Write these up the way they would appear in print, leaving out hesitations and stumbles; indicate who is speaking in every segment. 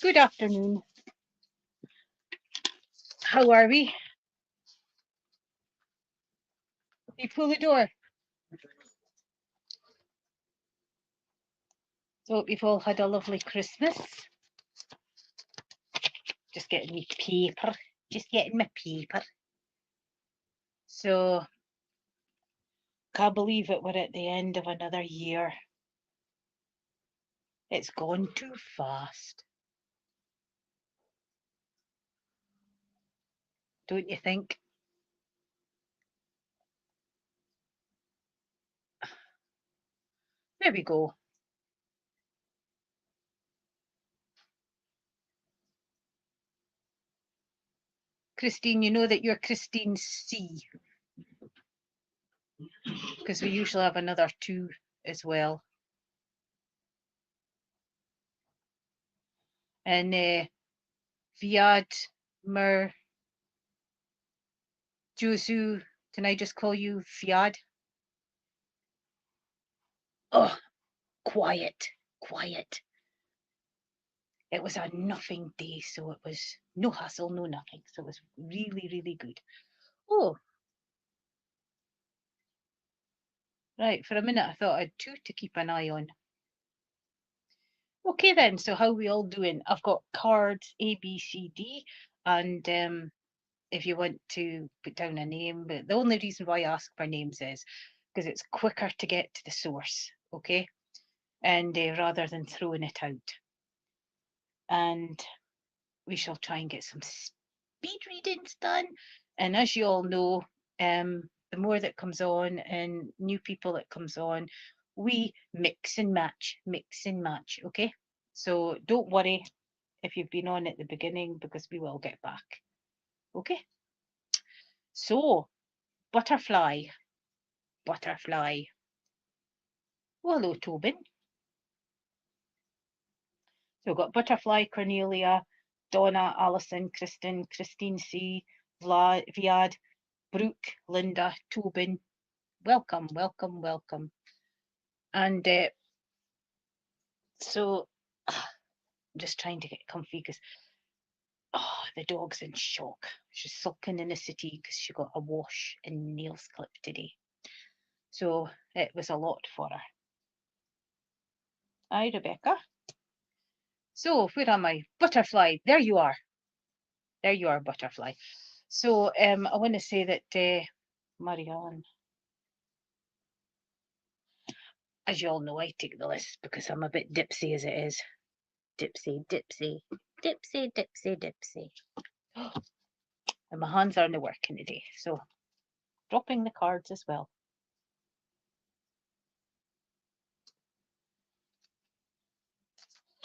Speaker 1: Good afternoon. How are we? You pull the door. So hope you've all had a lovely Christmas. Just getting me paper. Just getting my paper. So can't believe it. We're at the end of another year. It's gone too fast. Don't you think? There we go. Christine, you know that you're Christine C. Because we usually have another 2 as well. And Viad Mer Josu, can I just call you Viad? Oh, quiet. It was a nothing day, so it was no hassle, no nothing. So it was really, really good. Oh, right. For a minute, I thought I had 2 to keep an eye on. Okay, then. So how are we all doing? I've got cards A, B, C, D, and if you want to put down a name, but the only reason why I ask for names is because it's quicker to get to the source, okay? And rather than throwing it out. And we shall try and get some speed readings done. And as you all know, the more that comes on and new people that comes on, we mix and match, okay? So don't worry if you've been on at the beginning, because we will get back, okay? So, butterfly. Oh, hello, Tobin. So we've got Butterfly, Cornelia, Donna, Alison, Kristen, Christine C, Viad, Brooke, Linda, Tobin. Welcome. And so I'm just trying to get comfy because the dog's in shock. She's sulking in the city because she got a wash and nails clipped today. So it was a lot for her. Hi, Rebecca. So where am I? Butterfly. There you are. Butterfly. So I want to say that Marianne, as you all know, I take the list because I'm a bit dipsy as it is. Dipsy. And my hands aren't working today, so dropping the cards as well.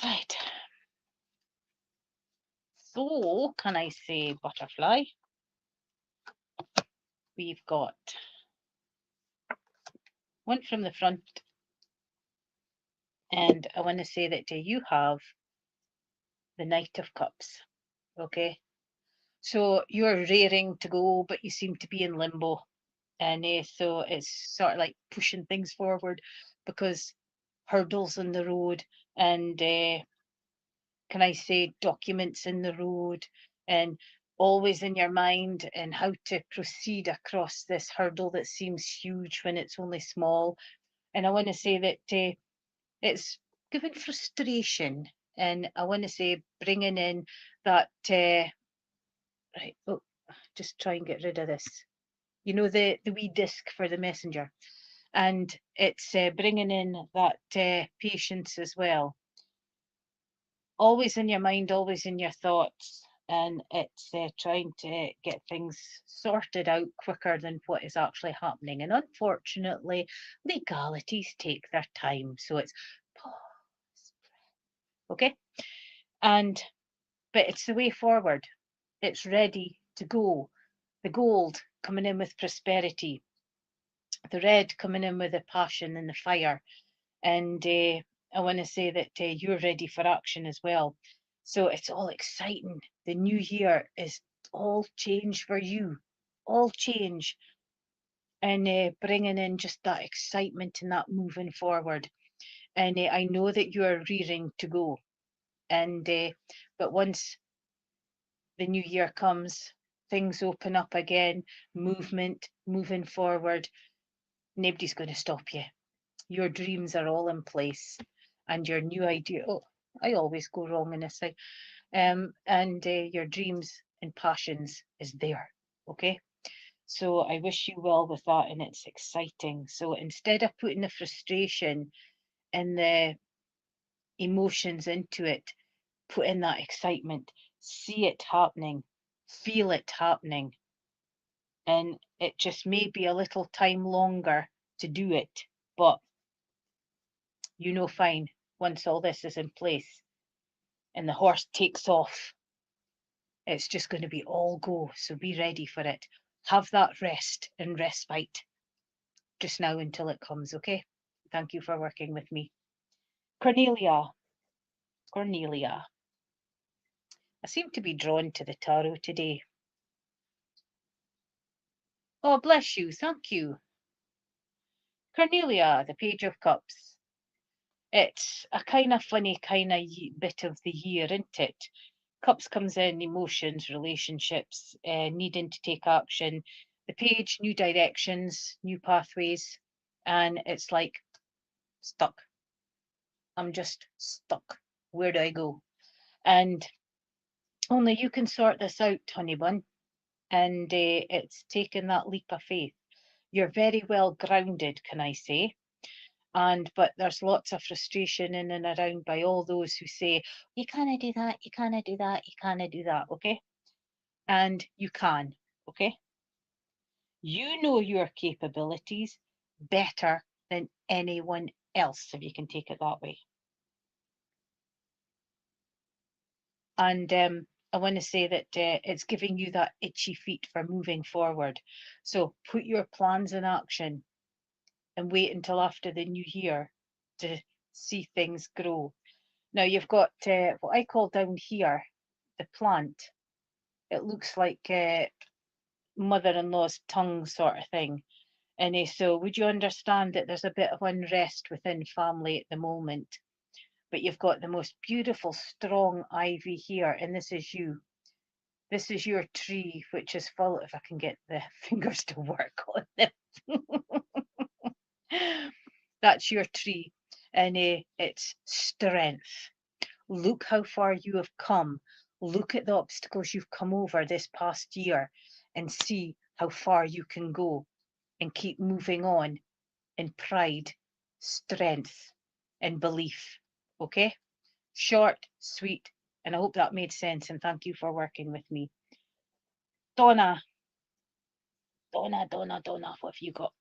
Speaker 1: Right. So, can I say butterfly? We've got one from the front, and I want to say that you have the Knight of Cups, okay? So you're raring to go, but you seem to be in limbo, and so it's sort of like pushing things forward because hurdles in the road, and can I say documents in the road, and always in your mind, and how to proceed across this hurdle that seems huge when it's only small. And I want to say that it's giving frustration, and I want to say bringing in that right. Oh, just try and get rid of this. You know, the wee disc for the messenger, and it's bringing in that patience as well. Always in your mind, always in your thoughts, and it's trying to get things sorted out quicker than what is actually happening. And unfortunately, legalities take their time, so it's pause, okay? And but it's the way forward. It's ready to go. The gold coming in with prosperity, the red coming in with the passion and the fire, and I want to say that you're ready for action as well. So it's all exciting. The new year is all change for you, all change, and bringing in just that excitement and that moving forward. And I know that you are rearing to go, and But once the new year comes, things open up again, movement, moving forward. Nobody's going to stop you. Your dreams are all in place, and your new idea. Oh, I always go wrong in this thing. And your dreams and passions is there. Okay. So I wish you well with that, and it's exciting. So instead of putting the frustration and the emotions into it, put in that excitement, see it happening, feel it happening. And it just may be a little time longer to do it, but fine, once all this is in place and the horse takes off, it's just going to be all go. So be ready for it. Have that rest and respite just now until it comes, okay? Thank you for working with me. Cornelia. I seem to be drawn to the tarot today. Oh, bless you. Thank you. Cornelia, the Page of Cups. It's a kind of funny kind of bit of the year, isn't it? Cups comes in, emotions, relationships, needing to take action. The Page, new directions, new pathways. And it's like, stuck. I'm just stuck. Where do I go? And only you can sort this out, honey bun. And it's taken that leap of faith. You're very well grounded, can I say? But there's lots of frustration in and around by all those who say, you can't do that, you can't do that, you can't do that, okay? And you can, okay? You know your capabilities better than anyone else, if you can take it that way. And I want to say that it's giving you that itchy feet for moving forward. So put your plans in action and wait until after the new year to see things grow. Now you've got what I call down here, the plant. It looks like mother-in-law's tongue sort of thing. And so would you understand that there's a bit of unrest within family at the moment? But you've got the most beautiful, strong ivy here, and this is you. This is your tree, which is full, if I can get the fingers to work on it. That's your tree, and it's strength. Look how far you have come. Look at the obstacles you've come over this past year and see how far you can go and keep moving on in pride, strength, and belief. Okay? Short, sweet, and I hope that made sense, and thank you for working with me. Donna, what have you got?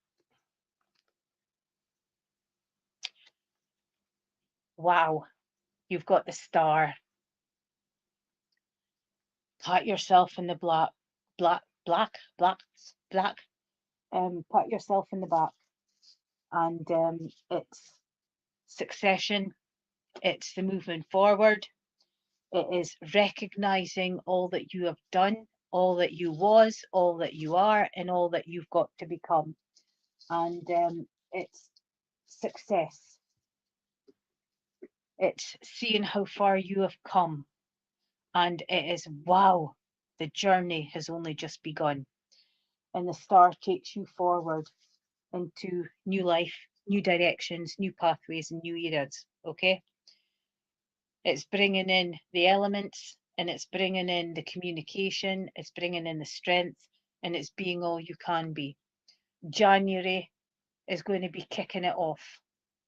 Speaker 1: Wow, you've got the star. Pat yourself in the black. Pat yourself in the back. And it's succession. It's the movement forward. It is recognizing all that you have done, all that you was, all that you are, and all that you've got to become. And it's success. It's seeing how far you have come. And it is, wow, the journey has only just begun. And the star takes you forward into new life, new directions, new pathways, and new eras. Okay? It's bringing in the elements, and it's bringing in the communication, it's bringing in the strength, and it's being all you can be. January is going to be kicking it off.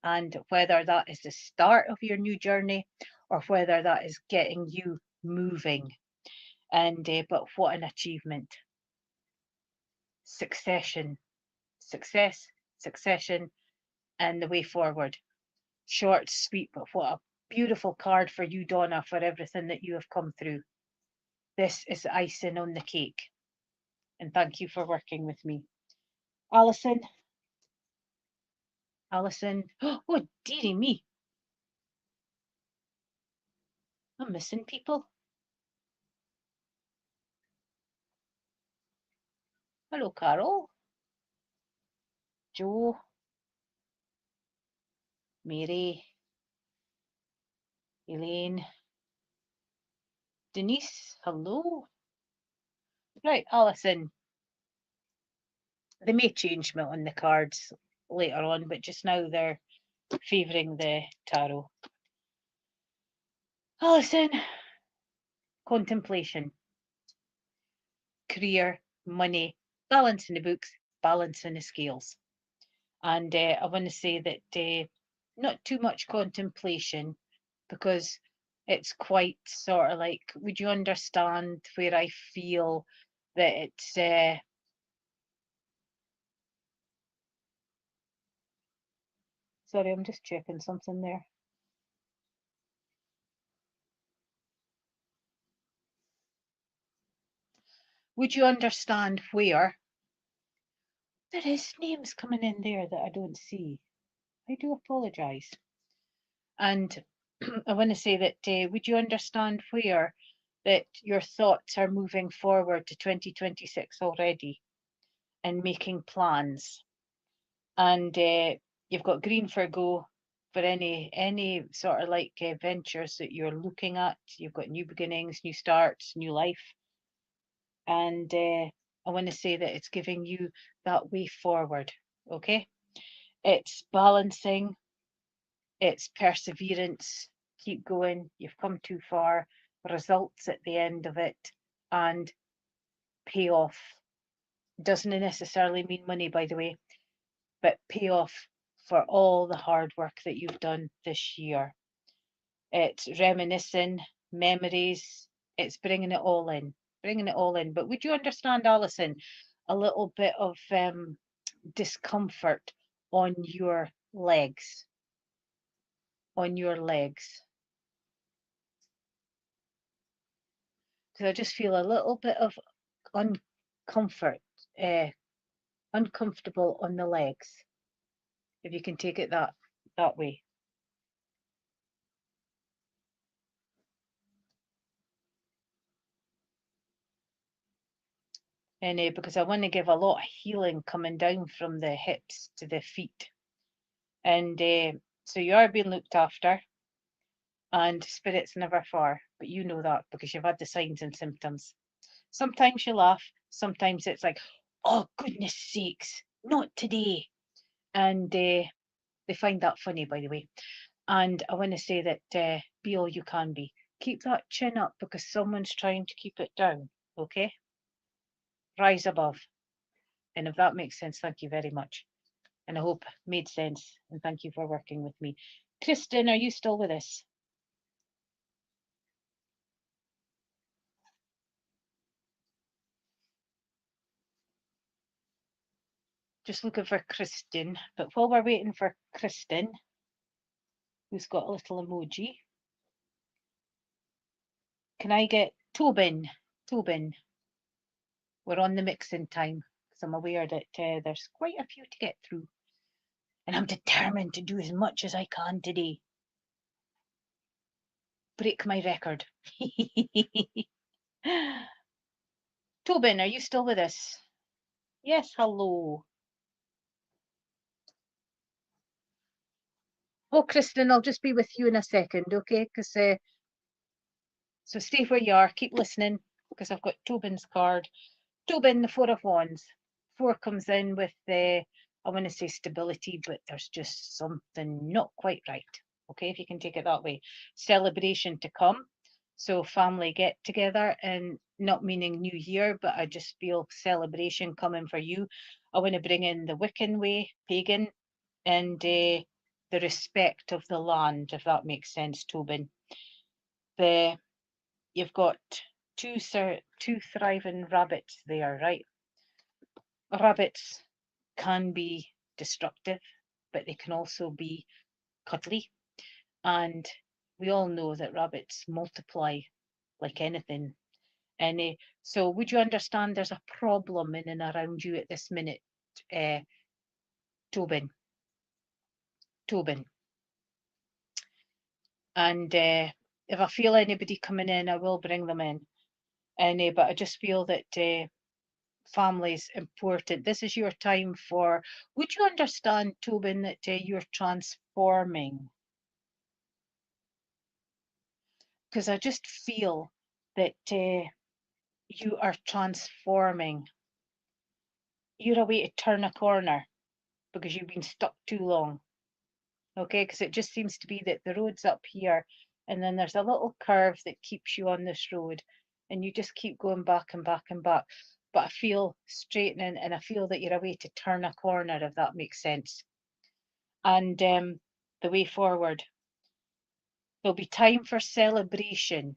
Speaker 1: And whether that is the start of your new journey or whether that is getting you moving. And but what an achievement. Succession, succession, and the way forward. Short, sweet, but what a beautiful card for you, Donna, for everything that you have come through. This is icing on the cake. And thank you for working with me. Alison. Oh, dearie me. I'm missing people. Hello, Carol. Joe. Mary. Elaine. Denise, hello. Right, Alison. They may change me on the cards later on, but just now they're favouring the tarot. Alison, contemplation, career, money, balance in the books, balance in the scales. And I want to say that not too much contemplation, because it's quite sort of like, would you understand where I feel that it's sorry, I'm just checking something there. Would you understand where there is names coming in there that I don't see? I do apologise. And I want to say that would you understand where that your thoughts are moving forward to 2026 already and making plans? And you've got green for go for any sort of like ventures that you're looking at. You've got new beginnings, new starts, new life. And I want to say that it's giving you that way forward. Okay, it's balancing, it's perseverance, keep going, you've come too far, results at the end of it, and payoff. Doesn't necessarily mean money, by the way, but payoff for all the hard work that you've done this year. It's reminiscing, memories, it's bringing it all in, bringing it all in. But would you understand, Alison, a little bit of discomfort on your legs? On your legs. Because I just feel a little bit of uncomfort, uncomfortable on the legs, if you can take it that way. And because I want to give a lot of healing coming down from the hips to the feet. And so you are being looked after, and spirit's never far, but you know that because you've had the signs and symptoms. Sometimes you laugh, sometimes it's like, oh, goodness sakes, not today. And they find that funny, by the way. And I want to say that be all you can be. Keep that chin up because someone's trying to keep it down, okay? Rise above. And if that makes sense, thank you very much. And I hope it made sense. And thank you for working with me. Kristen, are you still with us? Just looking for Kristen. But while we're waiting for Kristen, who's got a little emoji, can I get Tobin? Tobin, we're on the mixing time because I'm aware that there's quite a few to get through. And I'm determined to do as much as I can today. Break my record. Tobin, are you still with us? Yes, hello. Oh, Kristen, I'll just be with you in a second, okay? Because so stay where you are, keep listening, because I've got Tobin's card. Tobin, the Four of Wands. Four comes in with the, I want to say stability, but there's just something not quite right. Okay, if you can take it that way. Celebration to come. So family get together, and not meaning New Year, but I just feel celebration coming for you. I want to bring in the Wiccan way, pagan, and the respect of the land, if that makes sense, Tobin. You've got two thriving rabbits there, right? Rabbits can be destructive, but they can also be cuddly. And we all know that rabbits multiply like anything. And so would you understand there's a problem in and around you at this minute, uh, Tobin? Tobin. And if I feel anybody coming in, I will bring them in. And but I just feel that family's important. This is your time for, would you understand, Tobin, that you're transforming? Because I just feel that you are transforming. You're a way to turn a corner because you've been stuck too long. Okay, because it just seems to be that the road's up here and then there's a little curve that keeps you on this road and you just keep going back and back and back. But I feel straightening and I feel that you're a way to turn a corner, if that makes sense. And the way forward, there'll be time for celebration.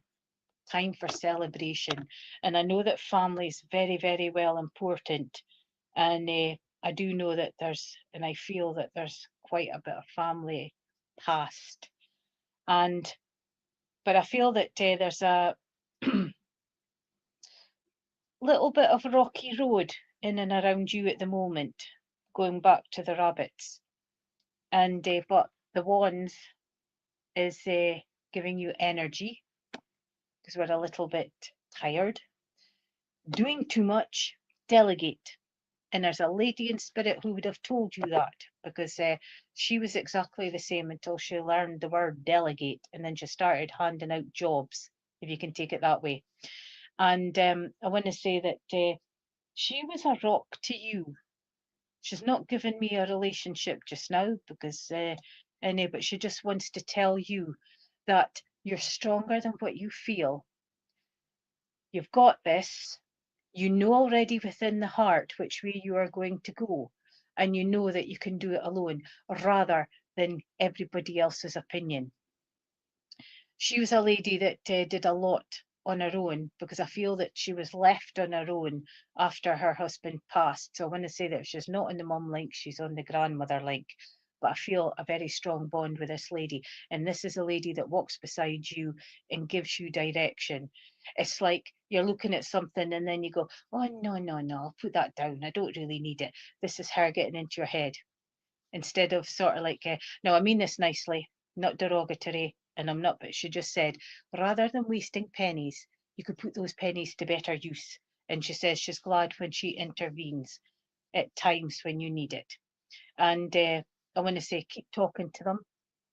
Speaker 1: Time for celebration. And I know that family is very, very well important. And I do know that and I feel that there's quite a bit of family past. But I feel that there's a little bit of rocky road in and around you at the moment, going back to the rabbits. And but the wands is giving you energy because we're a little bit tired. Doing too much, delegate. And there's a lady in spirit who would have told you that because she was exactly the same until she learned the word delegate and then she started handing out jobs, if you can take it that way. And I want to say that she was a rock to you. She's not given me a relationship just now because, but she just wants to tell you that you're stronger than what you feel. You've got this. You know already within the heart which way you are going to go, and you know that you can do it alone rather than everybody else's opinion. She was a lady that did a lot on her own because I feel that she was left on her own after her husband passed. So I want to say that she's not on the mum link, she's on the grandmother link. But I feel a very strong bond with this lady. And this is a lady that walks beside you and gives you direction. It's like you're looking at something and then you go, oh, no, no, no, I'll put that down. I don't really need it. This is her getting into your head. Instead of sort of like, no, I mean this nicely, not derogatory, and I'm not, but she just said, rather than wasting pennies, you could put those pennies to better use. And she says she's glad when she intervenes at times when you need it. And I want to say, keep talking to them.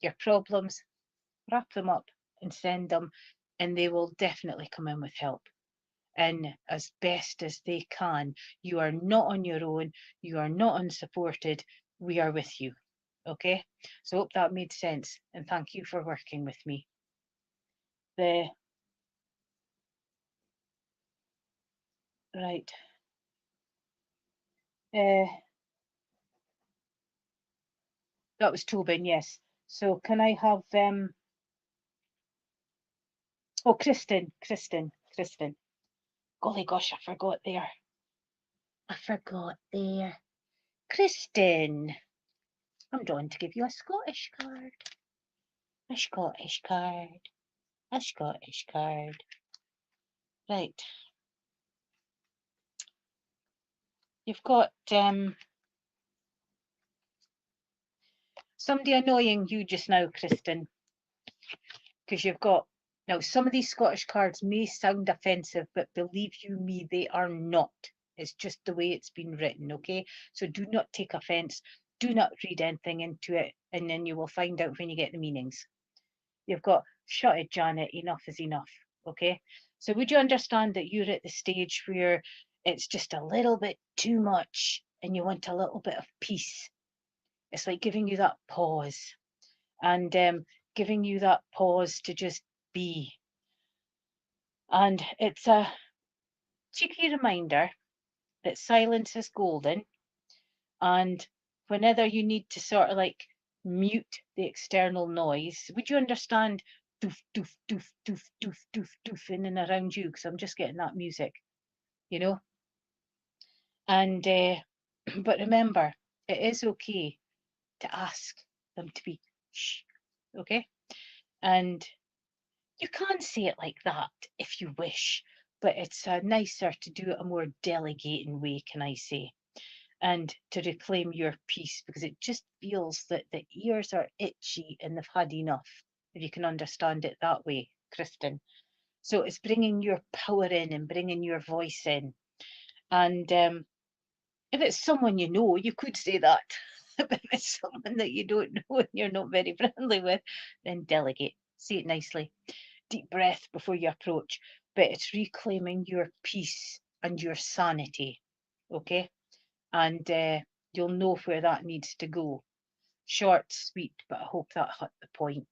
Speaker 1: Your problems, wrap them up and send them, and they will definitely come in with help. And as best as they can, you are not on your own, you are not unsupported, we are with you. Okay, so hope that made sense, and thank you for working with me. Right. That was Tobin, yes. So can I have oh, Kristen. Golly gosh, I forgot there. Kristen, I'm drawn to give you a Scottish card. A Scottish card. A Scottish card. Right. You've got somebody annoying you just now, Kristen, because you've got, now some of these Scottish cards may sound offensive, but believe you me, they are not. It's just the way it's been written, okay? So do not take offense. Do not read anything into it, and then you will find out when you get the meanings. You've got, shut it, Janet, enough is enough, okay? So would you understand that you're at the stage where it's just a little bit too much and you want a little bit of peace? It's like giving you that pause and giving you that pause to just be. And it's a cheeky reminder that silence is golden. And whenever you need to sort of like mute the external noise, would you understand doof, doof, doof, doof, doof, doof, doof in and around you? Because I'm just getting that music, you know? And, but remember, it is okay to ask them to be shh, okay? And you can say it like that if you wish, but it's nicer to do it a more delegating way, can I say? And to reclaim your peace, because it just feels that the ears are itchy and they've had enough, if you can understand it that way, Kristen. So it's bringing your power in and bringing your voice in. And if it's someone you know, you could say that. But if it's someone that you don't know and you're not very friendly with, then delegate. Say it nicely. Deep breath before you approach. but it's reclaiming your peace and your sanity, okay? And you'll know where that needs to go. Short, sweet, but I hope that hit the point.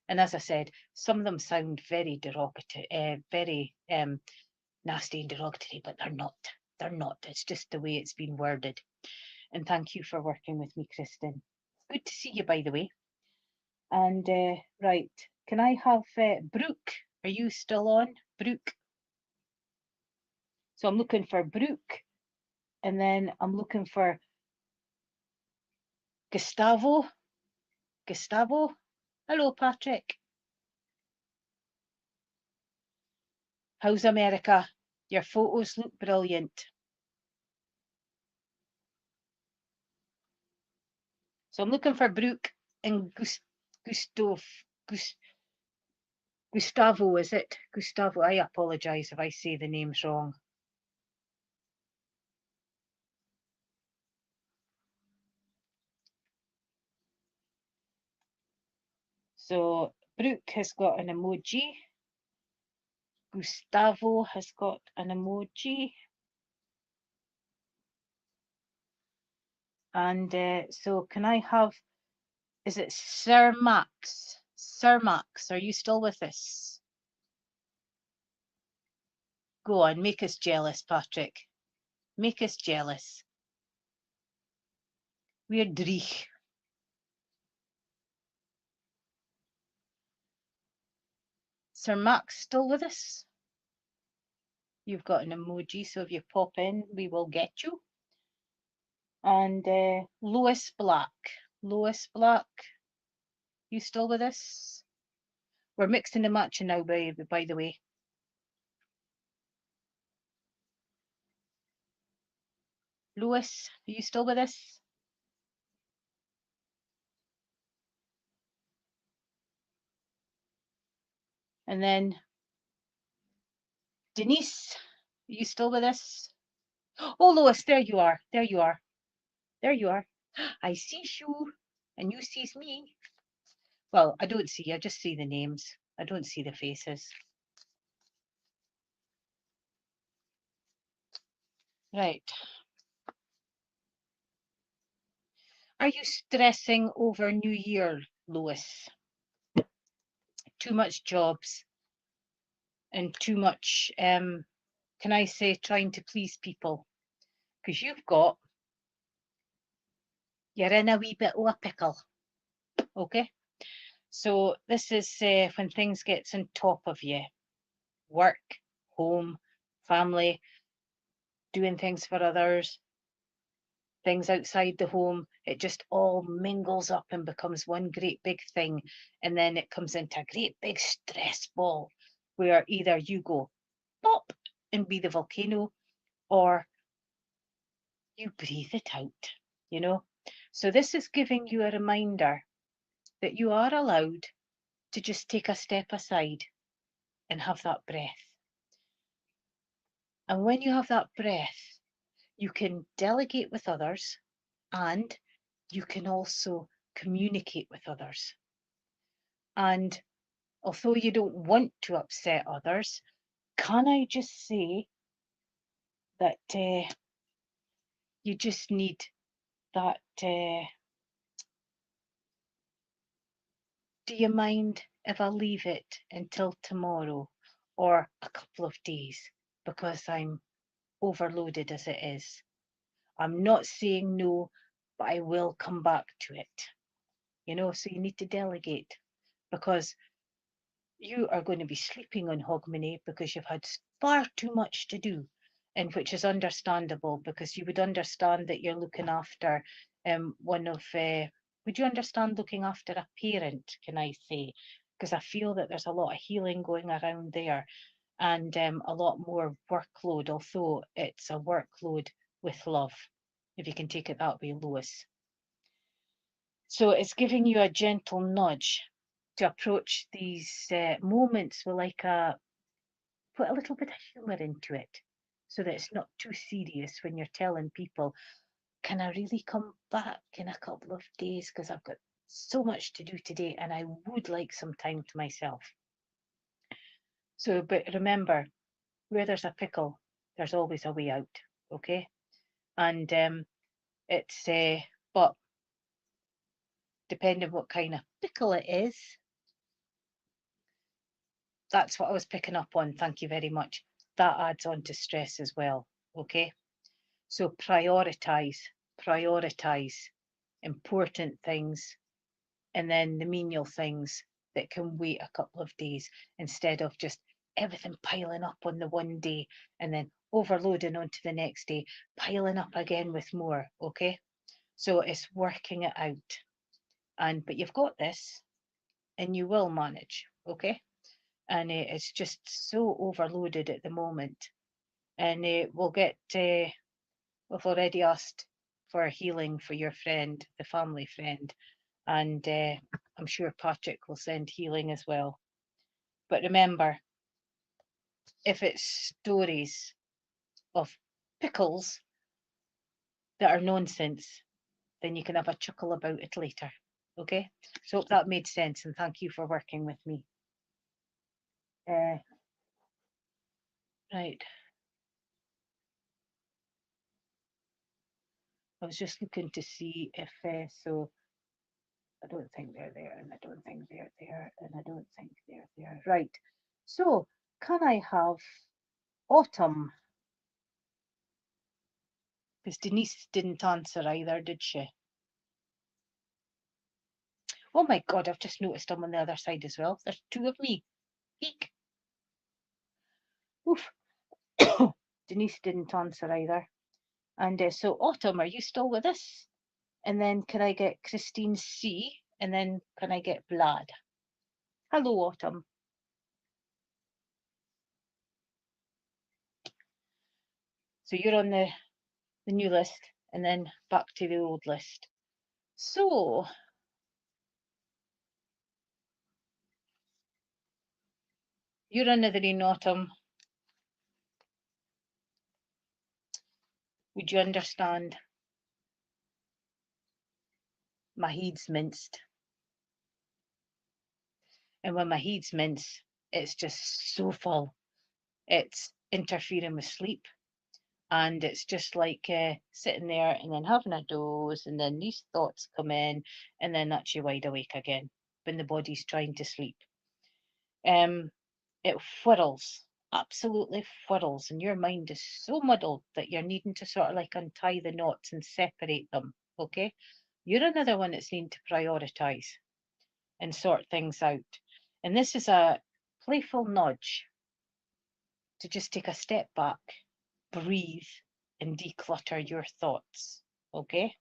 Speaker 1: And as I said, some of them sound very derogatory, very nasty and derogatory, but they're not. They're not. It's just the way it's been worded. And thank you for working with me, Kristen. Good to see you, by the way. And right, can I have Brooke? Are you still on, Brooke? So I'm looking for Brooke, and then I'm looking for Gustavo. Gustavo? Hello, Patrick. How's America? Your photos look brilliant. So I'm looking for Brooke and Gustavo, is it? Gustavo, I apologise if I say the names wrong. So Brooke has got an emoji. Gustavo has got an emoji. And so can I have, is it Sir Max? Sir Max, are you still with us? Go on, make us jealous, Patrick. Make us jealous. We're dreich. Sir Max still with us? You've got an emoji, so if you pop in, we will get you. And Lois Black. Lois Black, you still with us? We're mixing and matching now, by the way. Lois, are you still with us? And then Denise, are you still with us? Oh, Lois, there you are. There you are. There you are. I see you, and you sees me. Well, I don't see. I just see the names. I don't see the faces. Right. Are you stressing over New Year, Lois? Too much jobs and too much, can I say, trying to please people? Because you're in a wee bit of a pickle, okay? So this is when things gets on top of you. Work, home, family, doing things for others, things outside the home, it just all mingles up and becomes one great big thing. And then it comes into a great big stress ball where either you go pop and be the volcano, or you breathe it out, you know? So this is giving you a reminder that you are allowed to just take a step aside and have that breath. And when you have that breath, you can delegate with others, and you can also communicate with others. And although you don't want to upset others, can I just say that you just need that, do you mind if I leave it until tomorrow or a couple of days, because I'm overloaded as it is. I'm not saying no, but I will come back to it. So you need to delegate, because you are going to be sleeping on Hogmanay because you've had far too much to do, and which is understandable, because you would understand that you're looking after would you understand looking after a parent, can I say? Because I feel that there's a lot of healing going around there, and a lot more workload, although it's a workload with love, if you can take it that way, Lois. So it's giving you a gentle nudge to approach these moments with put a little bit of humour into it, so that it's not too serious when you're telling people, can I really come back in a couple of days, because I've got so much to do today and I would like some time to myself. So, but remember, where there's a pickle, there's always a way out, okay? And it's, but depending what kind of pickle it is, that's what I was picking up on. Thank you very much. That adds on to stress as well, okay? So prioritize important things, and then the menial things that can wait a couple of days, instead of just everything piling up on the one day and then overloading onto the next day, piling up again with more, okay? So it's working it out. But you've got this and you will manage, okay? And it's just so overloaded at the moment. And we'll get, we've already asked for a healing for your friend, the family friend, and I'm sure Patrick will send healing as well. But remember, if it's stories of pickles that are nonsense, then you can have a chuckle about it later. Okay? So hope that made sense, and thank you for working with me. Right. I was just looking to see if, so I don't think they're there, and I don't think they're there, and I don't think they're there. Right. So can I have Autumn? Because Denise didn't answer either, did she? Oh my God, I've just noticed I'm on the other side as well. There's two of me. Eek. Oof. Denise didn't answer either. And so Autumn, are you still with us? And then can I get Christine C? And then can I get Vlad? Hello, Autumn. So you're on the new list, and then back to the old list. So you're another in Autumn. Would you understand? My head's minced. And when my head's minced, it's just so full. It's interfering with sleep. And it's just like sitting there and then having a doze, and then these thoughts come in, and then that's you wide awake again when the body's trying to sleep. It whirls, absolutely whirls, and your mind is so muddled that you're needing to sort of like untie the knots and separate them. Okay, you're another one that's needing to prioritize and sort things out. And this is a playful nudge to just take a step back, breathe, and declutter your thoughts. Okay.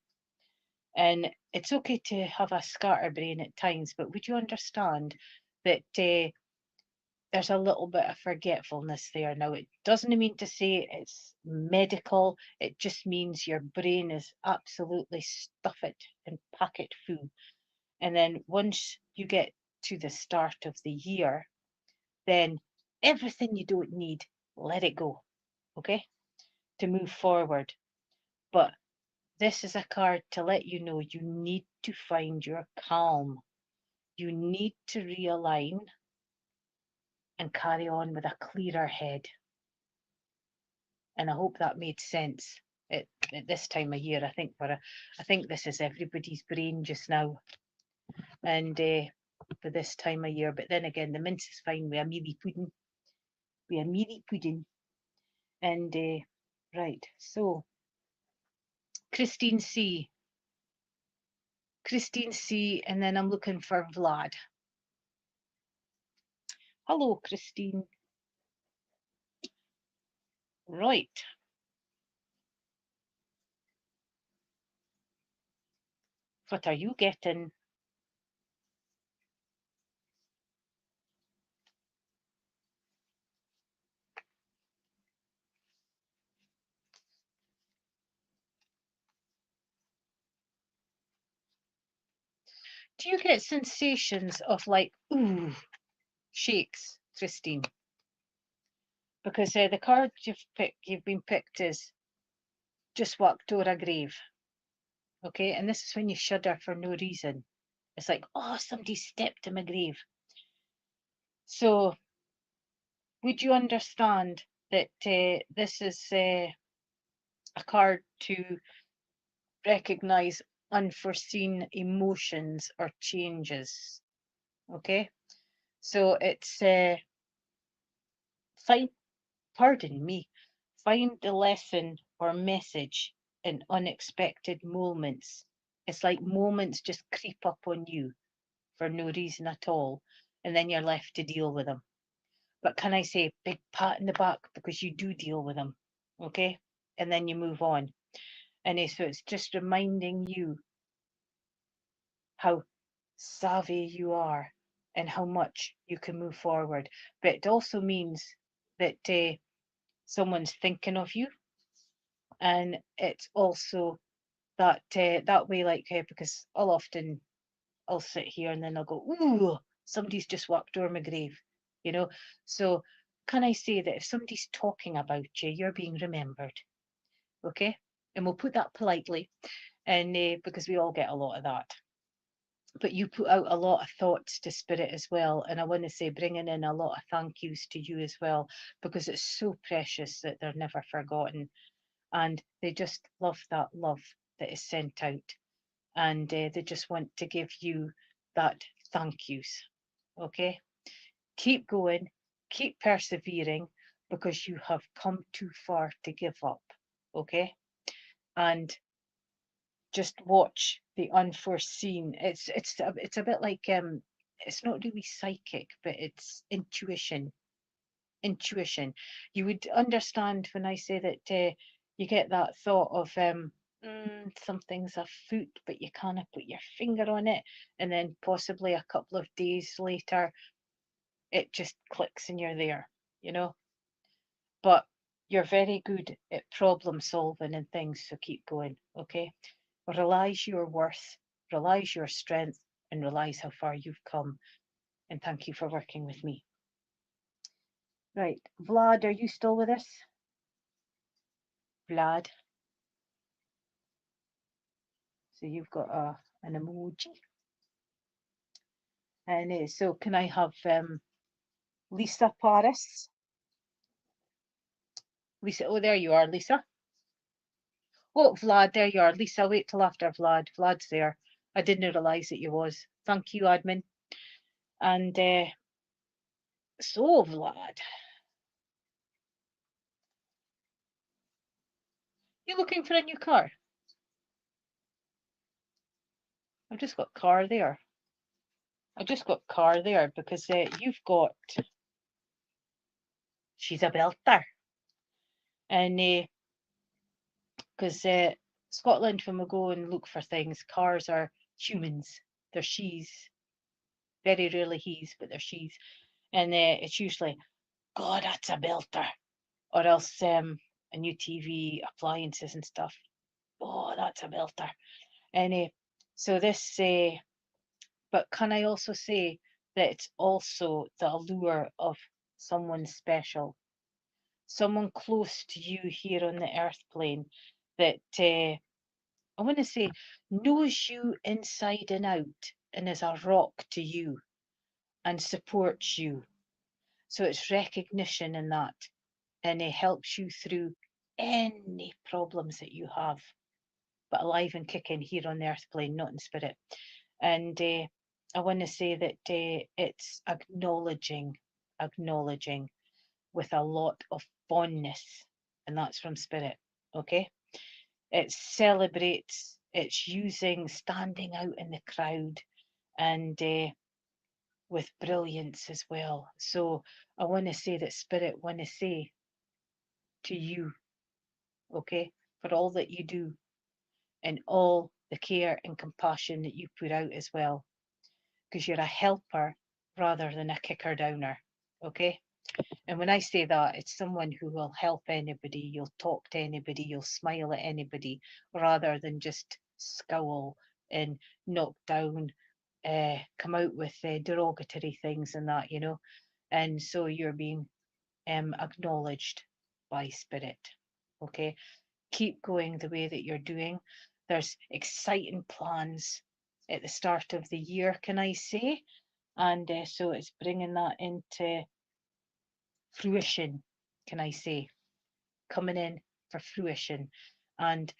Speaker 1: And it's okay to have a scatterbrain at times, but would you understand that there's a little bit of forgetfulness there? Now, it doesn't mean to say it's medical, it just means your brain is absolutely stuff it and pack it full. And then once you get to the start of the year, then everything you don't need, let it go, okay, to move forward. But this is a card to let you know you need to find your calm. You need to realign and carry on with a clearer head. And I hope that made sense at this time of year. I think this is everybody's brain just now, and for this time of year. But then again, the mince is fine with a mealy pudding. With a mealy pudding. And right, so Christine C. Christine C. And then I'm looking for Vlad. Hello, Christine. Right. What are you getting? Do you get sensations of like, ooh, shakes, Christine? Because the card you've been picked is just walked over a grave. Okay, and this is when you shudder for no reason. It's like, oh, somebody stepped in my grave. So would you understand that this is a card to recognize unforeseen emotions or changes. Okay, so it's find, pardon me, find the lesson or message in unexpected moments. It's like moments just creep up on you for no reason at all, and then you're left to deal with them. But can I say, big pat in the back because you do deal with them, okay? And then you move on. And so it's just reminding you how savvy you are and how much you can move forward. But it also means that someone's thinking of you, and it's also that that way, like because I'll sit here and then I'll go, ooh, somebody's just walked over my grave, you know. So can I say that if somebody's talking about you, you're being remembered, okay? And we'll put that politely, and because we all get a lot of that. But you put out a lot of thoughts to spirit as well, and I want to say bringing in a lot of thank yous to you as well, because it's so precious that they're never forgotten, and they just love that love that is sent out, and they just want to give you that thank yous. Okay, keep going, keep persevering, because you have come too far to give up. Okay, and just watch the unforeseen. It's a bit like it's not really psychic, but it's intuition. Intuition. You would understand when I say that you get that thought of something's afoot, but you can't put your finger on it, and then possibly a couple of days later, it just clicks and you're there, you know. But you're very good at problem solving and things, so keep going, okay? Realize your worth, realize your strength, and realize how far you've come. And thank you for working with me. Right, Vlad, are you still with us? Vlad. So you've got an emoji. And so can I have Lisa Paris? Lisa, oh, there you are, Lisa. Oh, Vlad, there you are. Lisa, wait till after Vlad. Vlad's there. I didn't realise that you was. Thank you, admin. And so, Vlad, you looking for a new car? I've just got car there. I just got car there because you've got, she's a belter. And because Scotland, when we go and look for things, cars are humans. They're she's. Very rarely he's, but they're she's. And it's usually, God, that's a belter. Or else a new TV, appliances and stuff. Oh, that's a belter. And so this, but can I also say that it's also the allure of someone special, someone close to you here on the earth plane that I want to say knows you inside and out and is a rock to you and supports you. So it's recognition in that, and it helps you through any problems that you have, but alive and kicking here on the earth plane, not in spirit. And I want to say that it's acknowledging with a lot of fondness, and that's from spirit. Okay, it celebrates, it's using standing out in the crowd, and with brilliance as well. So I want to say that spirit want to say to you, okay, for all that you do and all the care and compassion that you put out as well, because you're a helper rather than a kicker downer, okay? And when I say that, it's someone who will help anybody, you'll talk to anybody, you'll smile at anybody, rather than just scowl and knock down, come out with derogatory things and that, you know. And so you're being acknowledged by spirit, okay? Keep going the way that you're doing. There's exciting plans at the start of the year, can I say? And so it's bringing that into fruition. can I say, coming in for fruition, and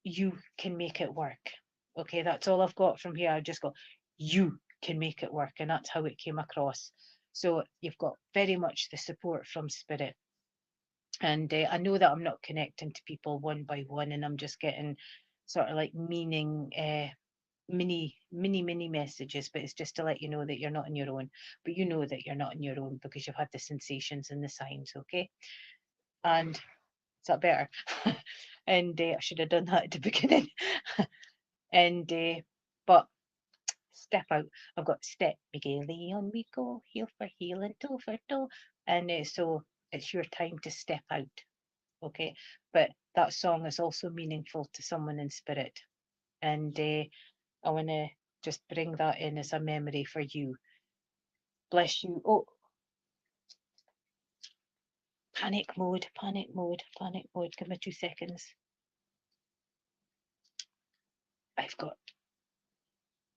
Speaker 1: you can make it work. Okay, that's all I've got from here. I've just got, you can make it work, and that's how it came across. So you've got very much the support from spirit. And I know that I'm not connecting to people one by one, and I'm just getting sort of like mini messages, but it's just to let you know that you're not on your own. But you know that you're not on your own because you've had the sensations and the signs. Okay, and is that better? And I should have done that at the beginning. And but step out. I've got step me gaily on we go, heel for heel and toe for toe. And so it's your time to step out. Okay, but that song is also meaningful to someone in spirit. And I want to just bring that in as a memory for you. Bless you. Oh, panic mode, panic mode, panic mode. Give me 2 seconds. I've got,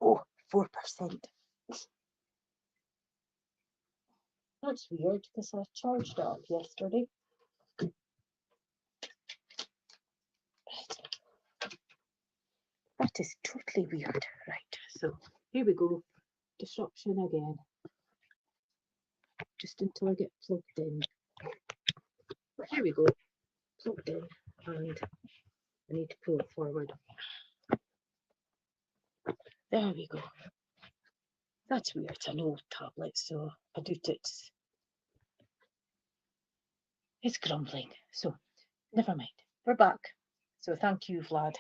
Speaker 1: 4%. That's weird because I charged it up yesterday. That is totally weird. Right, so here we go. Disruption again. Just until I get plugged in. But here we go. Plugged in, and I need to pull it forward. There we go. That's weird. It's an old tablet, so I do it's grumbling. So never mind. We're back. So thank you, Vlad.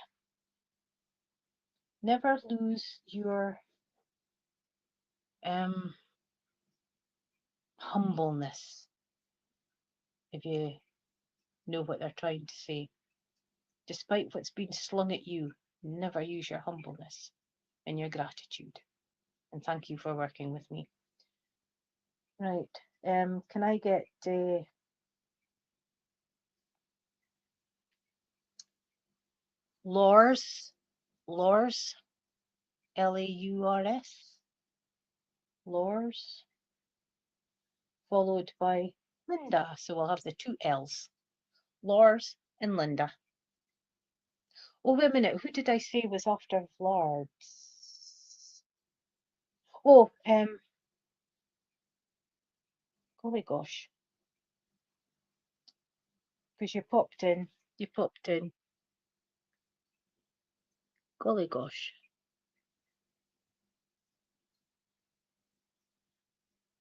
Speaker 1: Never lose your humbleness, if you know what they're trying to say. Despite what's been slung at you, never use your humbleness and your gratitude. And thank you for working with me. Right. Can I get Laurs, Laurs, Laurs, Laurs, followed by Linda. So we'll have the 2 L's, Laurs and Linda. Oh, wait a minute. Who did I say was after Vlad? Oh, golly gosh. Because you popped in. Golly gosh.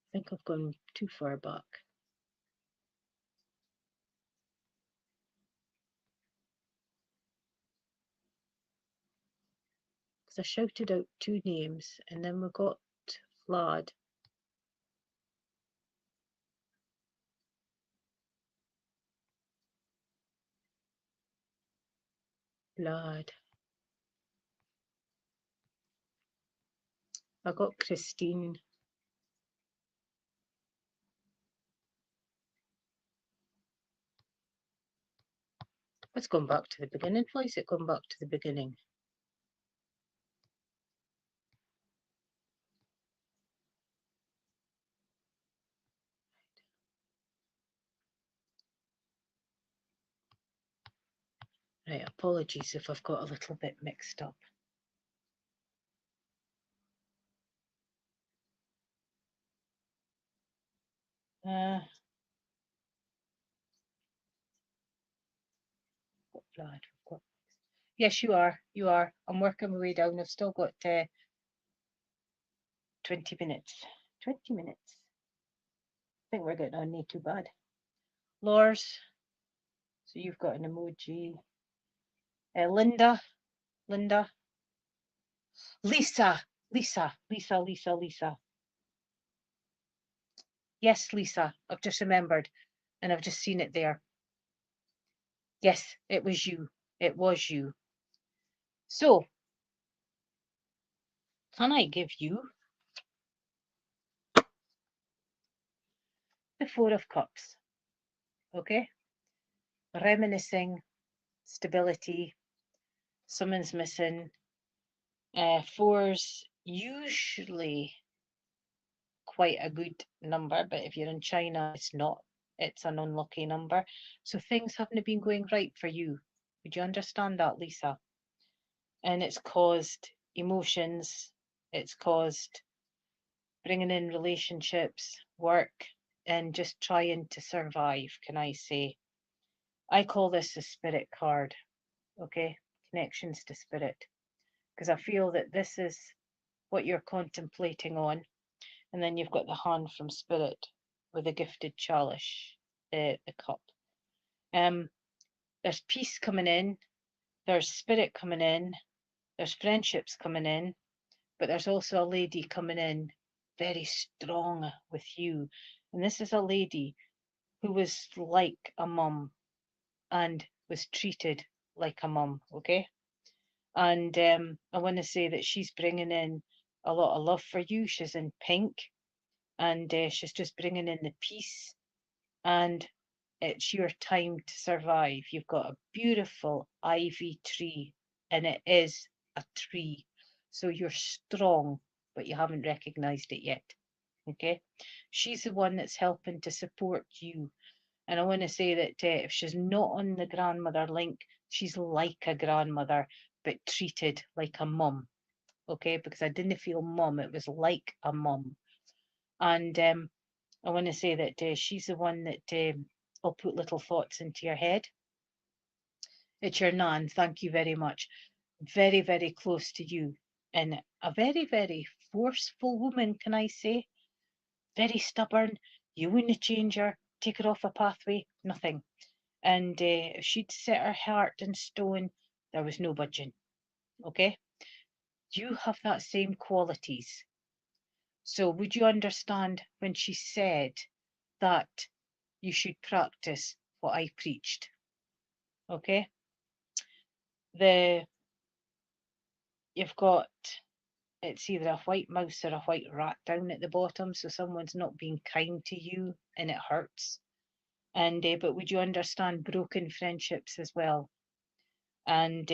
Speaker 1: I think I've gone too far back. Because I shouted out 2 names and then we got Vlad. I got Christine. Let's go back to the beginning. Why is it going back to the beginning? Right, apologies if I've got a little bit mixed up. Vlad. Yes, you are. You are. I'm working my way down. I've still got 20 minutes. 20 minutes. I think we're getting on, not too bad. Lors. So you've got an emoji. Linda. Lisa. Yes, Lisa. I've just remembered. And I've just seen it there. Yes, it was you. It was you. So, can I give you the 4 of Cups? Okay? Reminiscing, stability, someone's missing. 4's usually quite a good number, but if you're in China, it's not it's an unlucky number. So things haven't been going right for you. Would you understand that, Lisa? And it's caused emotions, it's caused bringing in relationships, work, and just trying to survive, can I say? I call this the spirit card, okay? Connections to spirit. Because I feel that this is what you're contemplating on. And then you've got the hand from spirit with a gifted chalice, the cup. There's peace coming in, there's spirit coming in, there's friendships coming in, but there's also a lady coming in very strong with you. And this is a lady who was like a mum and was treated like a mum, okay? And I want to say that she's bringing in a lot of love for you. She's in pink, and she's just bringing in the peace, and it's your time to survive. You've got a beautiful ivy tree, and it is a tree. So you're strong, but you haven't recognized it yet. Okay? She's the one that's helping to support you. And I want to say that if she's not on the grandmother link, she's like a grandmother, but treated like a mum. Okay? Because I didn't feel mum, it was like a mum. And I want to say that she's the one that will put little thoughts into your head. It's your nan, thank you very much. Very, very close to you. And a very, very forceful woman, can I say? Very stubborn. You wouldn't change her, take her off a pathway, nothing. And if she'd set her heart in stone, there was no budging. Okay? You have that same qualities. So would you understand when she said that you should practice what I preached? Okay? You've got, it's either a white mouse or a white rat down at the bottom, so someone's not being kind to you and it hurts. And but would you understand broken friendships as well? And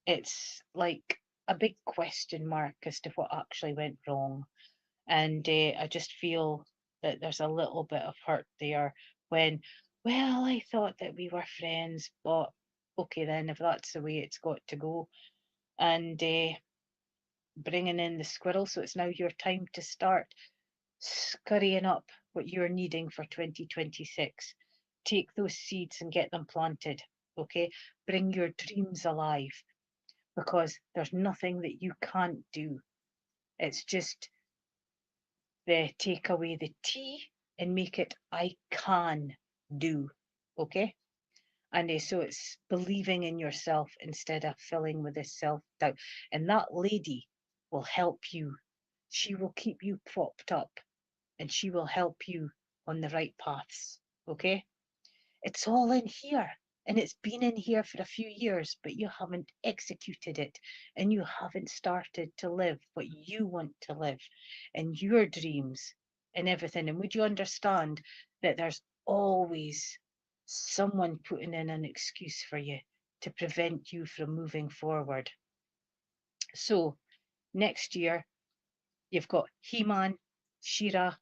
Speaker 1: it's like a big question mark as to what actually went wrong. And I just feel that there's a little bit of hurt there when, well, I thought that we were friends, but okay then, if that's the way it's got to go. And bringing in the squirrel, so it's now your time to start scurrying up what you're needing for 2026. Take those seeds and get them planted, okay? Bring your dreams alive, because there's nothing that you can't do. It's just take away the T and make it I can do, okay? And so it's believing in yourself instead of filling with this self-doubt. And that lady will help you. She will keep you propped up and she will help you on the right paths, okay? It's all in here. And it's been in here for a few years, but you haven't executed it and you haven't started to live what you want to live and your dreams and everything. And would you understand that there's always someone putting in an excuse for you to prevent you from moving forward? So next year, you've got He-Man, She-Ra,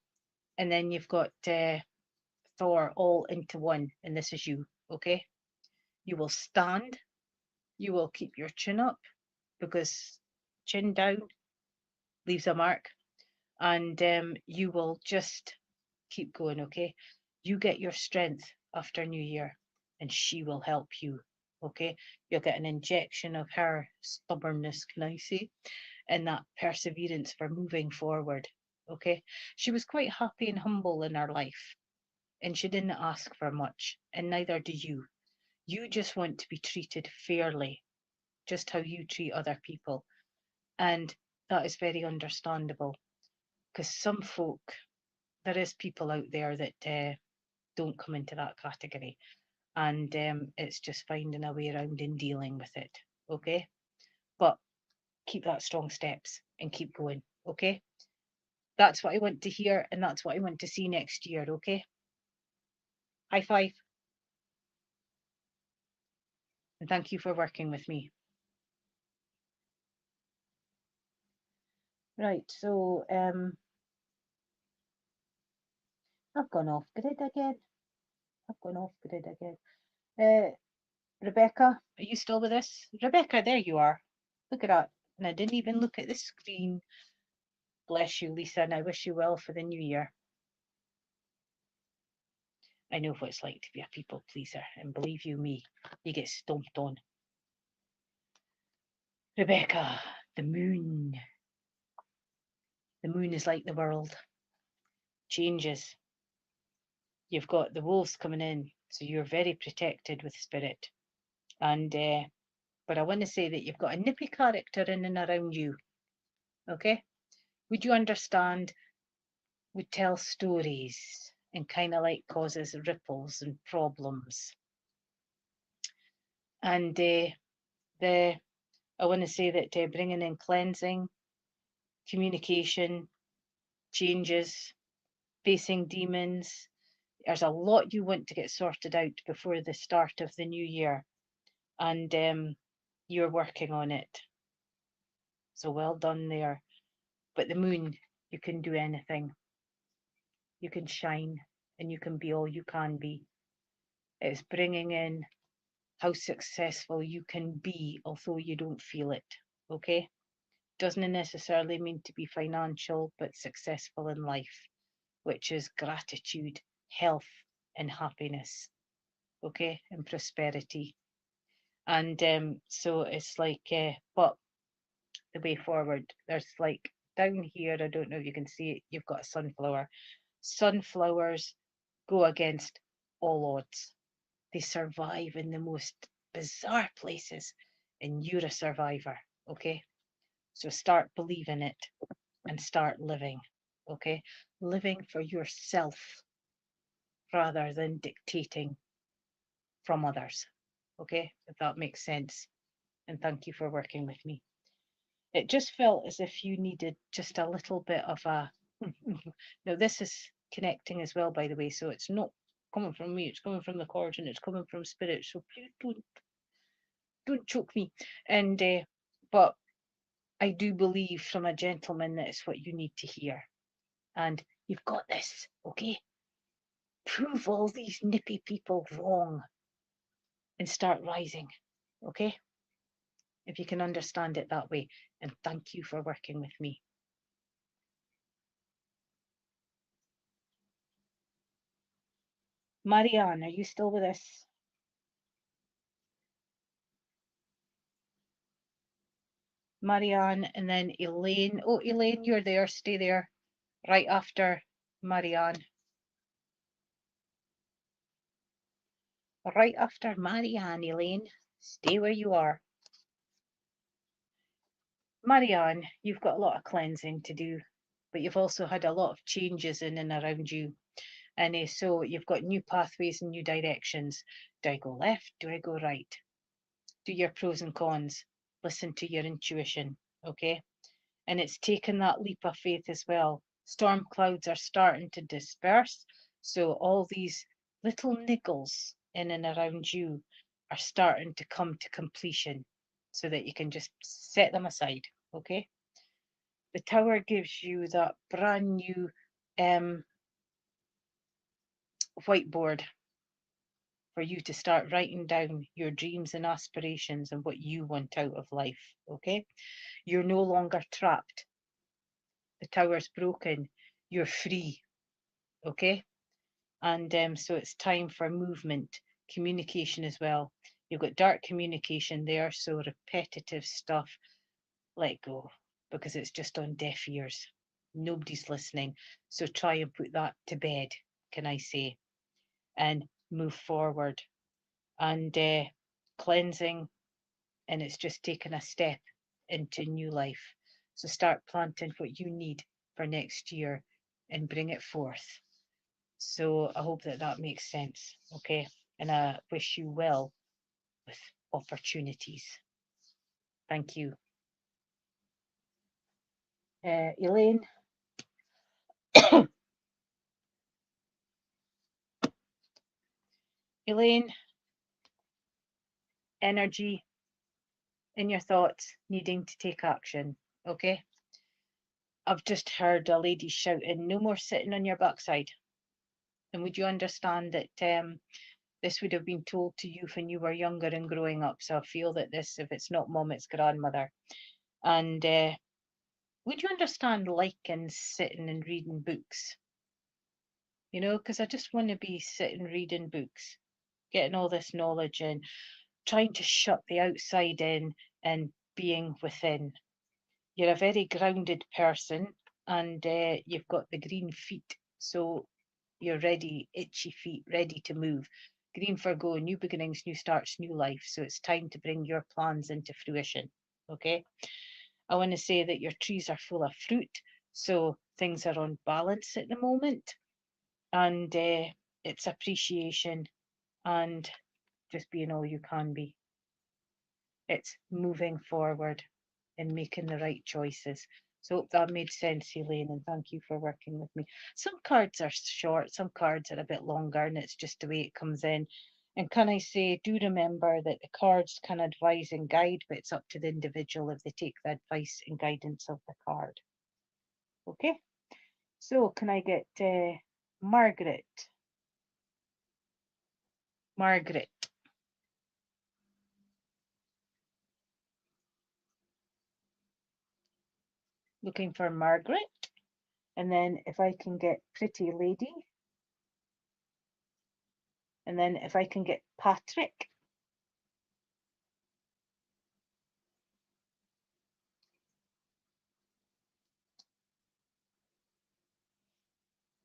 Speaker 1: and then you've got Thor all into one, and this is you, okay? You will stand, you will keep your chin up, because chin down leaves a mark, and you will just keep going, okay? You get your strength after New Year, and she will help you, okay? You'll get an injection of her stubbornness, can I say, and that perseverance for moving forward, okay? She was quite happy and humble in her life, and she didn't ask for much, and neither do you. You just want to be treated fairly, just how you treat other people. And that is very understandable, because some folk, there is people out there that don't come into that category. And it's just finding a way around and dealing with it. Okay? But keep that strong steps and keep going. Okay? That's what I want to hear, and that's what I want to see next year. Okay? High five. And thank you for working with me. Right, so I've gone off grid again. I've gone off grid again. Rebecca, are you still with us? Rebecca, there you are. Look at that. And I didn't even look at the screen. Bless you, Lisa, and I wish you well for the new year. I know what it's like to be a people pleaser, and believe you me, you get stomped on. Rebecca, the moon. The moon is like the world. Changes. You've got the wolves coming in, so you're very protected with spirit. And but I want to say that you've got a nippy character in and around you. Okay? Would you understand? Would tell stories and kind of like causes ripples and problems. And I want to say that bringing in cleansing, communication, changes, facing demons. There's a lot you want to get sorted out before the start of the new year, and you're working on it. So well done there. But the moon, you can do anything. You can shine and you can be all you can be. It's bringing in how successful you can be, although you don't feel it. Okay? Doesn't necessarily mean to be financial, but successful in life, which is gratitude, health, and happiness. Okay? And prosperity. And so it's like, but the way forward, there's like down here, I don't know if you can see it, you've got a sunflower. Sunflowers go against all odds. They survive in the most bizarre places, and you're a survivor. Okay? So start believing it and start living. Okay? Living for yourself rather than dictating from others. Okay? If that makes sense. And thank you for working with me. It just felt as if you needed just a little bit of a. Now, this is connecting as well, by the way, so it's not coming from me, it's coming from the chords and it's coming from spirit. So please don't choke me. And but I do believe from a gentleman that it's what you need to hear. And you've got this, okay? Prove all these nippy people wrong and start rising, okay? If you can understand it that way. And thank you for working with me. Marianne, are you still with us? Marianne, and then Elaine. Oh, Elaine, you're there. Stay there. Right after Marianne. Right after Marianne, Elaine. Stay where you are. Marianne, you've got a lot of cleansing to do, but you've also had a lot of changes in and around you. And so you've got new pathways and new directions. Do I go left? Do I go right? Do your pros and cons. Listen to your intuition, okay? And it's taken that leap of faith as well. Storm clouds are starting to disperse. So all these little niggles in and around you are starting to come to completion so that you can just set them aside, okay? The tower gives you that brand new whiteboard for you to start writing down your dreams and aspirations and what you want out of life, okay? You're no longer trapped. The tower's broken. You're free, okay? And so it's time for movement, communication as well. You've got dark communication there, so repetitive stuff, let go, because it's just on deaf ears. Nobody's listening. So try and put that to bed, can I say, and move forward. And cleansing, and it's just taken a step into new life. So start planting what you need for next year and bring it forth. So I hope that that makes sense, okay? And I wish you well with opportunities. Thank you. Elaine? Elaine, energy in your thoughts, needing to take action, okay? I've just heard a lady shouting, no more sitting on your backside. And would you understand that this would have been told to you when you were younger and growing up? So I feel that this, if it's not mum, it's grandmother. And would you understand liking sitting and reading books? You know, because I just want to be sitting reading books, getting all this knowledge in, trying to shut the outside in and being within. You're a very grounded person, and you've got the green feet. So you're ready, itchy feet, ready to move. Green for go, new beginnings, new starts, new life. So it's time to bring your plans into fruition. Okay. I want to say that your trees are full of fruit. So things are on balance at the moment. And it's appreciation and just being all you can be. It's moving forward and making the right choices. So hope that made sense, Elaine, and thank you for working with me. Some cards are short, some cards are a bit longer, and it's just the way it comes in. And can I say, do remember that the cards can advise and guide, but it's up to the individual if they take the advice and guidance of the card. Okay, so can I get Margaret? Margaret. Looking for Margaret. And then if I can get Pretty Lady. And then if I can get Patrick.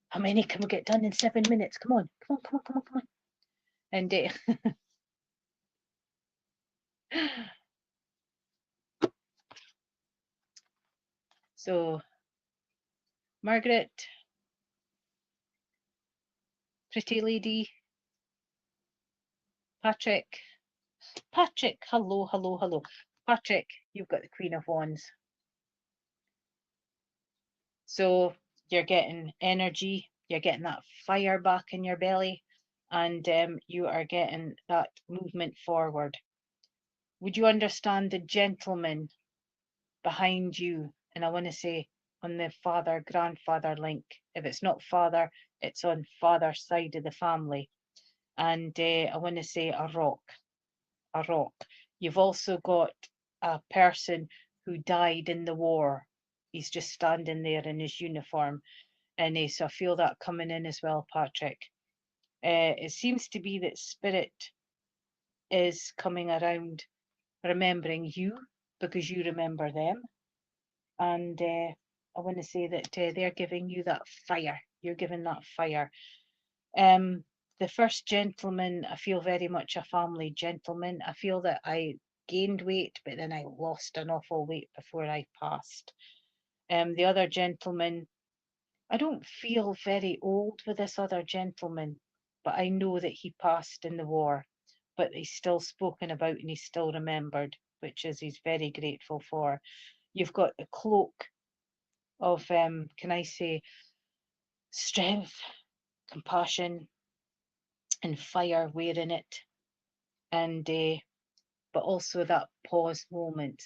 Speaker 1: How many can we get done in 7 minutes? Come on, come on, come on, come on, come on. And so Margaret, Pretty Lady, Patrick. Patrick, hello, hello, hello. Patrick, you've got the Queen of Wands. So you're getting energy, you're getting that fire back in your belly, and you are getting that movement forward. Would you understand the gentleman behind you? And I want to say on the father grandfather link. If it's not father, it's on father's side of the family. And I want to say a rock, a rock. You've also got a person who died in the war. He's just standing there in his uniform. And so I feel that coming in as well, Patrick. It seems to be that spirit is coming around remembering you because you remember them. And I want to say that they're giving you that fire. You're given that fire. The first gentleman, I feel very much a family gentleman. I feel that I gained weight, but then I lost an awful weight before I passed. The other gentleman, I don't feel very old with this other gentleman, but I know that he passed in the war, but he's still spoken about and he's still remembered, which is he's very grateful for. You've got the cloak of, can I say, strength, compassion, and fire wearing it, and but also that pause moment.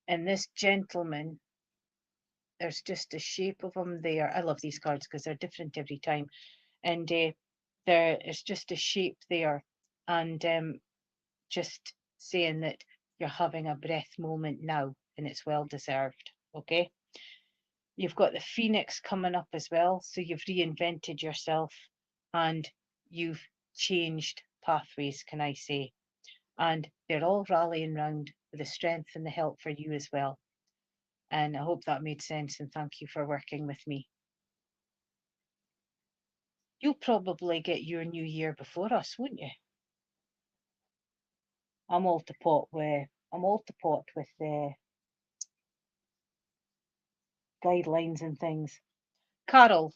Speaker 1: And this gentleman, there's just a shape of him there. I love these cards because they're different every time, and there is just a shape there, and just saying that you're having a breath moment now, and it's well deserved. Okay. You've got the Phoenix coming up as well. So you've reinvented yourself and you've changed pathways, can I say. And they're all rallying round with the strength and the help for you as well. And I hope that made sense and thank you for working with me. You'll probably get your new year before us, won't you? I'm all to pot with the guidelines and things. Carol,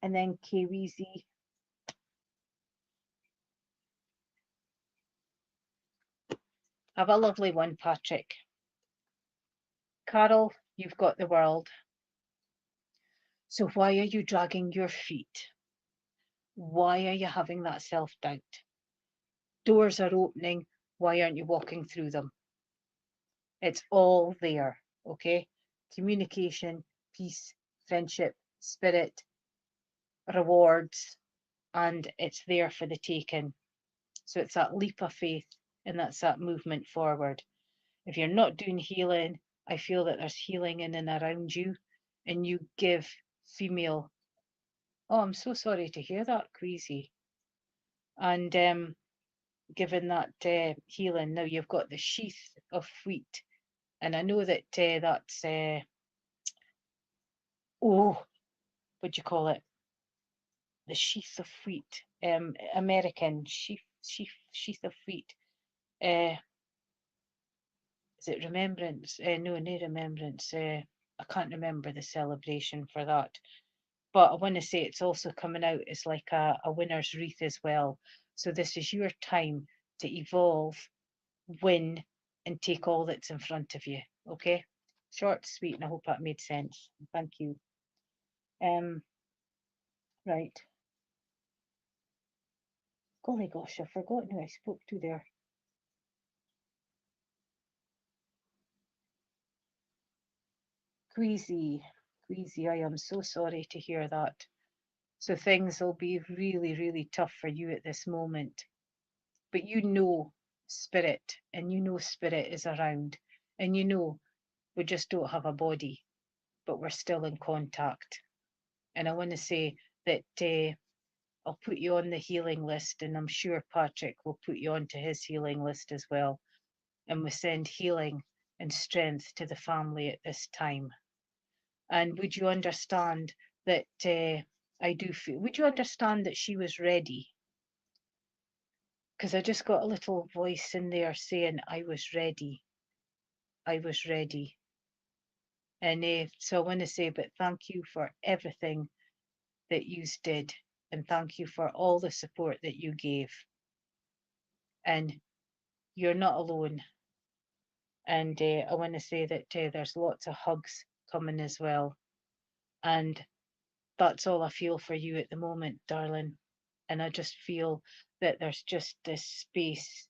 Speaker 1: and then Kiwizi. Have a lovely one, Patrick. Carol, you've got the world. So why are you dragging your feet? Why are you having that self-doubt? Doors are opening. Why aren't you walking through them? It's all there, okay? Communication, peace, friendship, spirit, rewards, and it's there for the taking. So it's that leap of faith, and that's that movement forward. If you're not doing healing, I feel that there's healing in and around you, and you give female. Oh, I'm so sorry to hear that, Queasy. And given that healing, now you've got the sheath of wheat, and I know that that's oh, what do you call it? The sheath of wheat, American sheath of wheat. Uh, is it remembrance? No, no remembrance. I can't remember the celebration for that. But I want to say it's also coming out as like a winner's wreath as well. So this is your time to evolve, win, and take all that's in front of you. Okay? Short, sweet, and I hope that made sense. Thank you. Right. Golly gosh, I've forgotten who I spoke to there. Queasy, Queasy, I am so sorry to hear that. So things will be really, really tough for you at this moment. But you know spirit, and you know spirit is around, and you know we just don't have a body, but we're still in contact. And I want to say that I'll put you on the healing list, and I'm sure Patrick will put you onto his healing list as well. And we send healing and strength to the family at this time. And would you understand that I do feel, would you understand that she was ready? Because I just got a little voice in there saying, I was ready. I was ready. And so I want to say, but thank you for everything that you did. And thank you for all the support that you gave. And you're not alone. And I want to say that there's lots of hugs coming as well. And that's all I feel for you at the moment, darling. And I just feel that there's just this space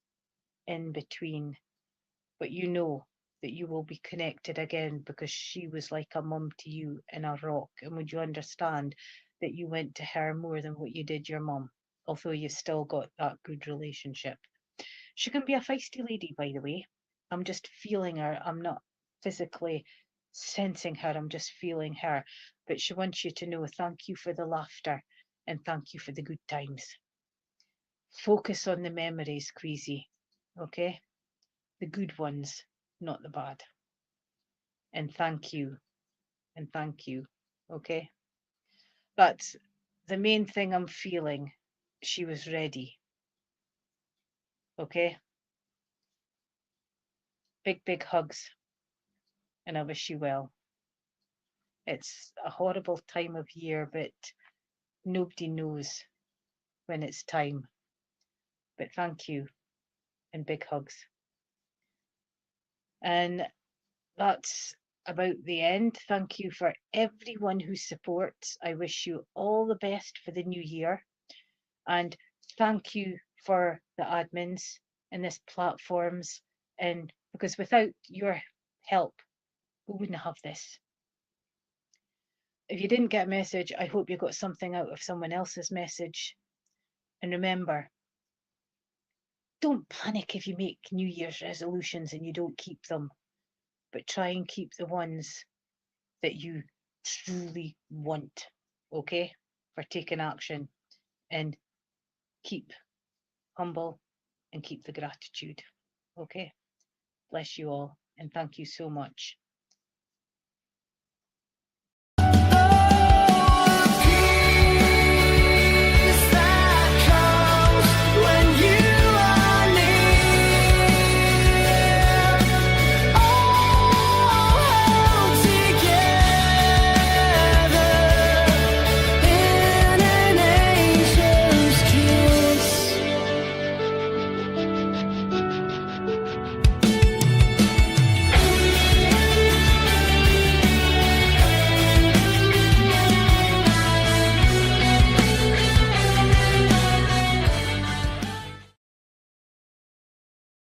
Speaker 1: in between. But you know that you will be connected again because she was like a mum to you in a rock. And would you understand that you went to her more than what you did your mum, although you've still got that good relationship? She can be a feisty lady, by the way. I'm just feeling her. I'm not physically sensing her. I'm just feeling her. But she wants you to know thank you for the laughter and thank you for the good times. Focus on the memories, Queasy. Okay? The good ones, not the bad. And thank you. And thank you. Okay? That's the main thing I'm feeling. She was ready. Okay? Big, big hugs. And I wish you well. It's a horrible time of year, but nobody knows when it's time. But thank you and big hugs. And that's about the end. Thank you for everyone who supports. I wish you all the best for the new year. And thank you for the admins and this platforms. And because without your help, we wouldn't have this. If you didn't get a message, I hope you got something out of someone else's message. And remember, don't panic if you make New Year's resolutions and you don't keep them, but try and keep the ones that you truly want, okay, for taking action, and keep humble and keep the gratitude, okay? Bless you all, and thank you so much.